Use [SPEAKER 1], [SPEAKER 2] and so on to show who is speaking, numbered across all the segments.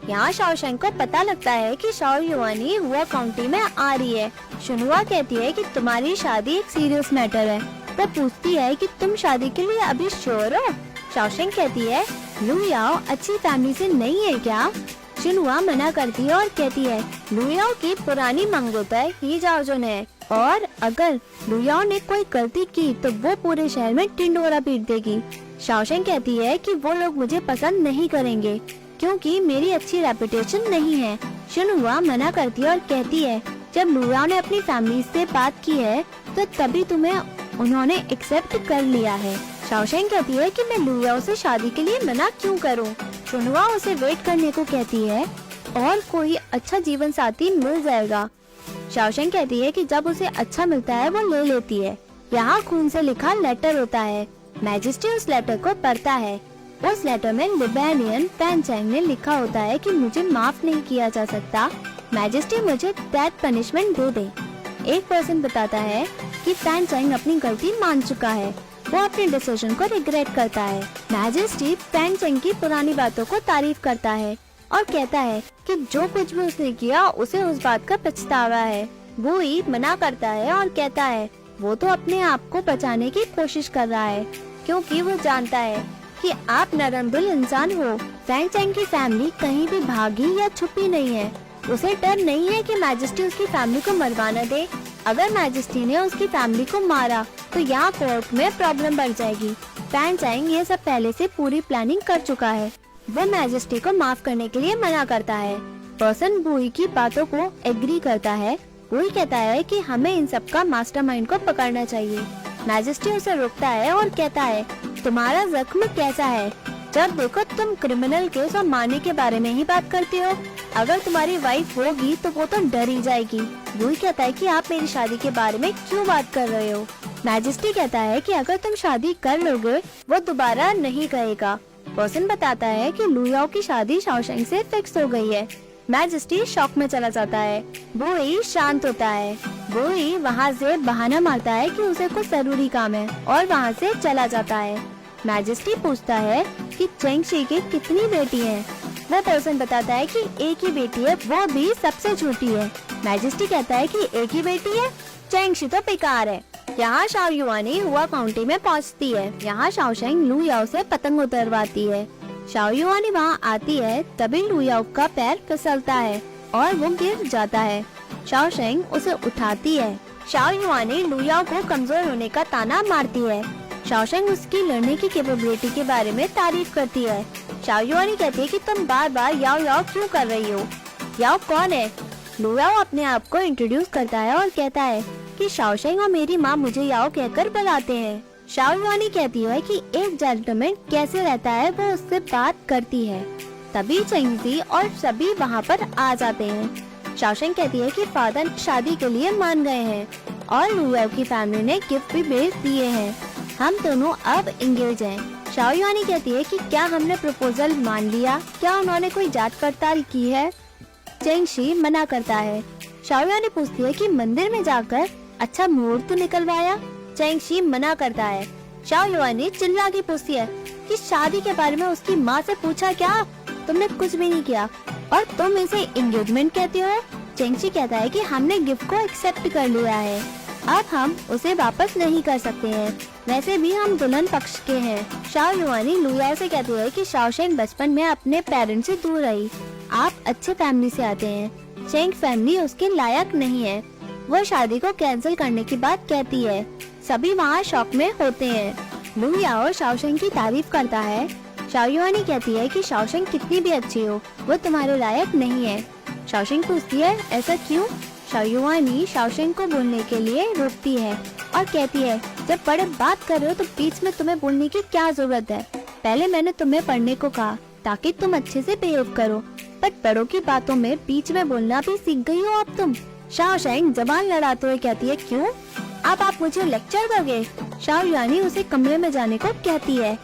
[SPEAKER 1] यहाँ शाओशेंग को पता लगता है कि शाओ युआनी हुआ काउंटी में आ रही है। शुनहुआ कहती है कि तुम्हारी शादी एक सीरियस मैटर है। वो पूछती है कि तुम शादी के लिए अभी श्योर हो? शाओशेंग कहती है लू याओ अच्छी फैमिली से नहीं है क्या? शुनहुआ मना करती है और कहती है लू याओ की पुरानी मंगोता ही जाओ जो है, और अगर लू याओ ने कोई गलती की तो वो पूरे शहर में टिंडोरा पीट देगी। शाओशेंग कहती है कि वो लोग मुझे पसंद नहीं करेंगे क्योंकि मेरी अच्छी रेपुटेशन नहीं है। शुनहुआ मना करती है और कहती है जब लू याओ ने अपनी फैमिली से बात की है तो तभी तुम्हें उन्होंने एक्सेप्ट कर लिया है। शाओशेंग कहती है कि मैं लू याओ से शादी के लिए मना क्यों करूं? शुनहुआ उसे वेट करने को कहती है और कोई अच्छा जीवन साथी मिल जाएगा। शाओशेंग कहती है कि जब उसे अच्छा मिलता है वो ले लेती है। यहाँ खून से लिखा लेटर होता है। मैजेस्टी उस लेटर को पढ़ता है। उस लेटर में लिबेनियन फैन चैंग ने लिखा होता है कि मुझे माफ नहीं किया जा सकता, मैजेस्टी मुझे डेथ पनिशमेंट दे दे। एक पर्सन बताता है कि फैन चैंग अपनी गलती मान चुका है, वो अपने डिसीजन को रिग्रेट करता है। मैजेस्टी फैन चैंग की पुरानी बातों को तारीफ करता है और कहता है कि जो कुछ भी उसने किया उसे उस बात का पछतावा है। वो ही मना करता है और कहता है वो तो अपने आप को बचाने की कोशिश कर रहा है क्योंकि वो जानता है कि आप नरम दिल इंसान हो। फैन चैंग की फैमिली कहीं भी भागी या छुपी नहीं है। उसे डर नहीं है कि मैजेस्टी उसकी फैमिली को मरवा न दे। अगर मैजेस्टी ने उसकी फैमिली को मारा तो यहाँ कोर्ट में प्रॉब्लम बढ़ जाएगी। फैन चैंग ये सब पहले से पूरी प्लानिंग कर चुका है। वो मैजेस्टी को माफ करने के लिए मना करता है। पर्सन बुई की बातों को एग्री करता है। बुई कहता है कि हमें इन सब का मास्टरमाइंड को पकड़ना चाहिए। मैजेस्टी उसे रोकता है और कहता है तुम्हारा जख्म कैसा है? जब देखो तुम क्रिमिनल केस और मारने के बारे में ही बात करती हो। अगर तुम्हारी वाइफ होगी तो वो तो डर ही जाएगी। बुई कहता है कि आप मेरी शादी के बारे में क्यों बात कर रहे हो? मैजेस्टी कहता है कि अगर तुम शादी कर लोगे वो दोबारा नहीं कहेगा। पर्सन बताता है कि लू याओ की शादी शाओशेंग से फिक्स हो गई है। मैजेस्टी शॉक में चला जाता है। बुई शांत होता है। बुई वहाँ से बहाना मारता है कि उसे कुछ जरूरी काम है और वहाँ से चला जाता है। मैजेस्टी पूछता है कि चेंगशी की कितनी बेटी हैं? वो पर्सन बताता है कि एक ही बेटी है, वो भी सबसे छोटी है। मैजेस्टी कहता है कि एक ही बेटी है, चेंगशी तो बेकार है। यहाँ शाओ युआनी हुआ काउंटी में पहुँचती है। यहाँ शाओशेंग लू याओ से पतंग उतरवाती है। शाओ युआनी वहाँ आती है तभी लू याओ का पैर फिसलता है और वो गिर जाता है। शाओशेंग उसे उठाती है। शाओ युआनी लू याओ को कमजोर होने का ताना मारती है। शाओशेंग उसकी लड़ने की कैपेबिलिटी के बारे में तारीफ करती है। शाओ युआनी कहती है कि तुम बार बार याओ याओ क्यों कर रही हो? याओ कौन है? लू याओ अपने आप को इंट्रोड्यूस करता है और कहता है कि शाओशेंग और मेरी माँ मुझे याओ कहकर बुलाते हैं। शाओ युआनी कहती है कि एक जेंटलमैन कैसे रहता है वो उससे बात करती है। तभी चेंगजी और सभी वहाँ पर आ जाते हैं। शाओशेंग कहती है कि फादर शादी के लिए मान गए हैं और लू याओ की फैमिली ने गिफ्ट भी भेज दिए हैं। हम दोनों अब एंगेज हैं। शाओ युआनी कहती है कि क्या हमने प्रपोजल मान लिया? क्या उन्होंने कोई जांच पड़ताल की है? चेंगशी मना करता है। शाओ युआनी पूछती है कि मंदिर में जाकर अच्छा मुहूर्त निकलवाया? चेंगशी मना करता है। शाओ युआनी चिल्ला के पूछती है कि शादी के बारे में उसकी माँ से पूछा क्या? तुमने कुछ भी नहीं किया और तुम इसे एंगेजमेंट कहती हो? चेंगशी कहता है कि हमने गिफ्ट को एक्सेप्ट कर लिया है, अब हम उसे वापस नहीं कर सकते हैं, वैसे भी हम दुल्हन पक्ष के हैं। शाओ युआनी लू याओ से कहती है कि शाओशेंग बचपन में अपने पेरेंट्स से दूर रही, आप अच्छे फैमिली से आते हैं, चेंग फैमिली उसके लायक नहीं है। वो शादी को कैंसिल करने की बात कहती है। सभी वहाँ शॉक में होते हैं। लू याओ शाओशेंग की तारीफ करता है। शाओ युआनी कहती है कि शाओशेंग कितनी भी अच्छी हो वो तुम्हारे लायक नहीं है। शाओशेंग पूछती है ऐसा क्यों? शाओ युआनी शाओशेंग को बोलने के लिए रोकती है और कहती है जब बड़े बात कर रहे हो तो बीच में तुम्हें बोलने की क्या जरूरत है? पहले मैंने तुम्हें पढ़ने को कहा ताकि तुम अच्छे से बिहेव करो, पर बड़ों की बातों में बीच में बोलना भी सीख गई हो अब तुम। शाओशेंग जबान लड़ाते हुए कहती है क्यों? अब आप मुझे लेक्चर दोगे? शाओ युआनी उसे कमरे में जाने को कहती है।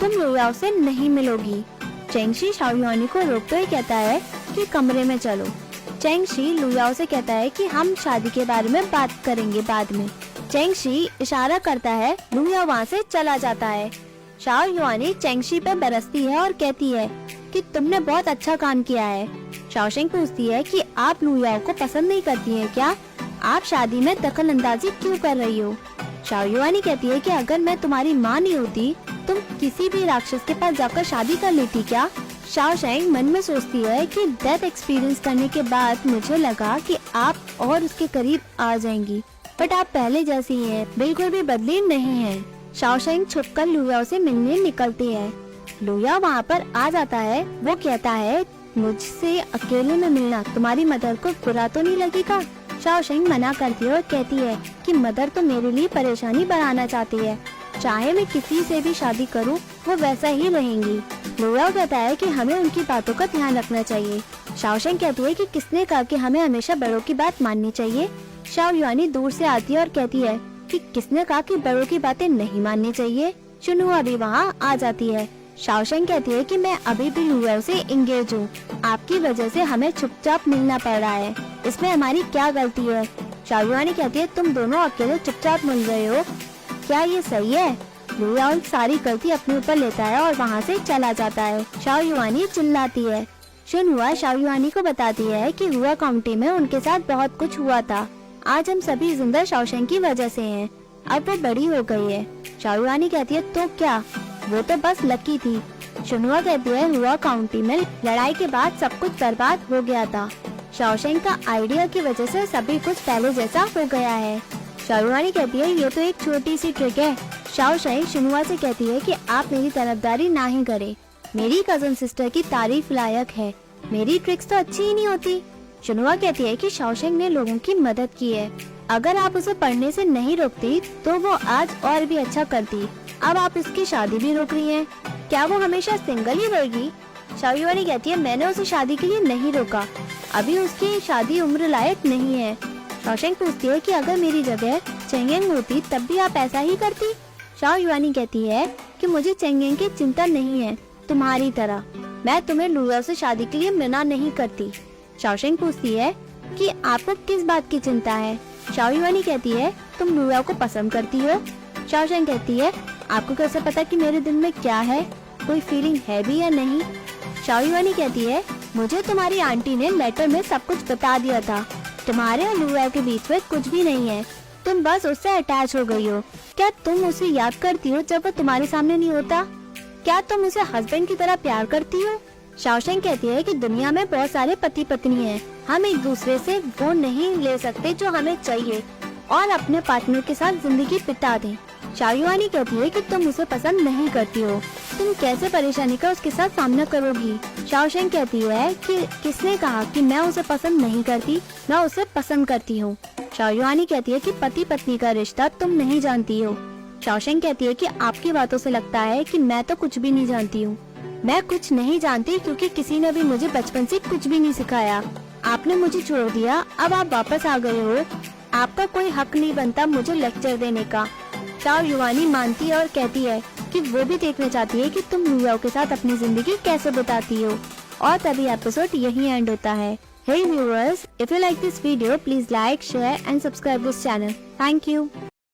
[SPEAKER 1] तुम लू याओ से नहीं मिलोगी। चेंगशी शाओ युआनी को रोकते हुए कहता है कि कमरे में चलो। चेंगशी लू याओ से कहता है कि हम शादी के बारे में बात करेंगे बाद में। चेंगशी इशारा करता है, लू याओ वहाँ से चला जाता है। शाओ युआनी चेंगशी पे बरसती है और कहती है कि तुमने बहुत अच्छा काम किया है। शाओशेंग पूछती है कि आप लू याओ को पसंद नहीं करती हैं क्या? आप शादी में दखल अंदाजी क्यों कर रही हो? शाओ युआनी कहती है कि अगर मैं तुम्हारी माँ नहीं होती, तुम किसी भी राक्षस के पास जाकर शादी कर लेती क्या? शाओशेंग मन में सोचती है कि डेथ एक्सपीरियंस करने के बाद मुझे लगा कि आप और उसके करीब आ जाएंगी, बट आप पहले जैसी ही हैं, बिल्कुल भी बदली नहीं है। शाओशेंग छुपकर लू याओ से मिलने निकलती है। लू याओ वहाँ पर आ जाता है। वो कहता है, मुझसे अकेले में मिलना तुम्हारी मदर को बुरा तो नहीं लगेगा? शाओशेंग मना करती है और कहती है कि मदर तो मेरे लिए परेशानी बढ़ाना चाहती है, चाहे मैं किसी से भी शादी करूं, वो वैसा ही रहेंगी। लू याओ कहता है कि हमें उनकी बातों का ध्यान रखना चाहिए। शाओशेंग कहती है कि किसने कहा कि हमें हमेशा बड़ों की बात माननी चाहिए? शाओ युआनी दूर से आती है और कहती है कि किसने कहा कि बड़ों की बातें नहीं माननी चाहिए? शुनहुआ भी वहाँ आ जाती है। शाओशेंग कहती है कि मैं अभी भी लू याओ से इंगेज हूँ, आपकी वजह से हमें चुपचाप मिलना पड़ रहा है, इसमें हमारी क्या गलती है? शाओ युआनी कहती है, तुम दोनों अकेले चुपचाप मिल रहे हो, क्या ये सही है? लू याओ सारी गलती अपने ऊपर लेता है और वहाँ से चला जाता है। शाओ युआनी चिल्लाती है। शुनहुआ शाओ युआनी को बताती है कि हुआ काउंटी में उनके साथ बहुत कुछ हुआ था, आज हम सभी जिंदा शाओशेंग की वजह से हैं। अब वो बड़ी हो गई है। शाओ युआनी कहती है, तो क्या, वो तो बस लकी थी। शुनहुआ कहती है, हुआ काउंटी में लड़ाई के बाद सब कुछ बर्बाद हो गया था, शाओशेंग का आइडिया की वजह से सभी कुछ पहले जैसा हो गया है। शाओ युआनी कहती है, ये तो एक छोटी सी ट्रिक है। शाओशेंग शुनहुआ से कहती है कि आप मेरी तरफदारी ना ही करें, मेरी कजन सिस्टर की तारीफ लायक है, मेरी ट्रिक्स तो अच्छी ही नहीं होती। शुनहुआ कहती है कि शाओशेंग ने लोगों की मदद की है, अगर आप उसे पढ़ने से नहीं रोकती तो वो आज और भी अच्छा करती। अब आप इसकी शादी भी रोक रही हैं, क्या वो हमेशा सिंगल ही रहेगी? शाओ युआनी कहती है, मैंने उसे शादी के लिए नहीं रोका, अभी उसकी शादी उम्र लायक नहीं है। शाओशेंग पूछती है कि अगर मेरी जगह चेंगेंग होती तब भी आप ऐसा ही करती? शाओ युआनी कहती है कि मुझे चेंगेंग की चिंता नहीं है, तुम्हारी तरह मैं तुम्हें लू याओ से शादी के लिए मना नहीं करती। शाओशेंग पूछती है कि आपको किस बात की चिंता है? शाओ युआनी कहती है, तुम लू याओ को पसंद करती हो। शाओशेंग कहती है, आपको कैसे पता कि मेरे दिल में क्या है, कोई फीलिंग है भी या नहीं? शाओ युआनी कहती है, मुझे तुम्हारी आंटी ने लेटर में सब कुछ बता दिया था, तुम्हारे और लू याओ के बीच में कुछ भी नहीं है, तुम बस उससे अटैच हो गई हो। क्या तुम उसे याद करती हो जब वो तुम्हारे सामने नहीं होता? क्या तुम उसे हस्बैंड की तरह प्यार करती हो? शाओशेंग कहती है कि दुनिया में बहुत सारे पति पत्नी हैं, हम एक दूसरे से वो नहीं ले सकते जो हमें चाहिए और अपने पार्टनर के साथ जिंदगी बिता दें। शाओ युआनी कहती है कि तुम उसे पसंद नहीं करती हो, तुम कैसे परेशानी का उसके साथ सामना करोगी? शाओशेंग कहती है कि किसने कहा कि मैं उसे पसंद नहीं करती, मैं उसे पसंद करती हूँ। शाओ युआनी कहती है कि पति पत्नी का रिश्ता तुम नहीं जानती हो। शाओशेंग कहती है कि आपकी बातों से लगता है कि मैं तो कुछ भी नहीं जानती हूँ। मैं कुछ नहीं जानती क्योंकि किसी ने भी मुझे बचपन से कुछ भी नहीं सिखाया। आपने मुझे छोड़ दिया, अब आप वापस आ गए हो, आपका कोई हक नहीं बनता मुझे लेक्चर देने का। शाओ युआनी मानती है और कहती है कि वो भी देखना चाहती है कि तुम लू याओ के साथ अपनी जिंदगी कैसे बिताती हो। और तभी एपिसोड यहीं एंड होता है। Hey viewers, if you like this video, please like, share and subscribe this channel. Thank you.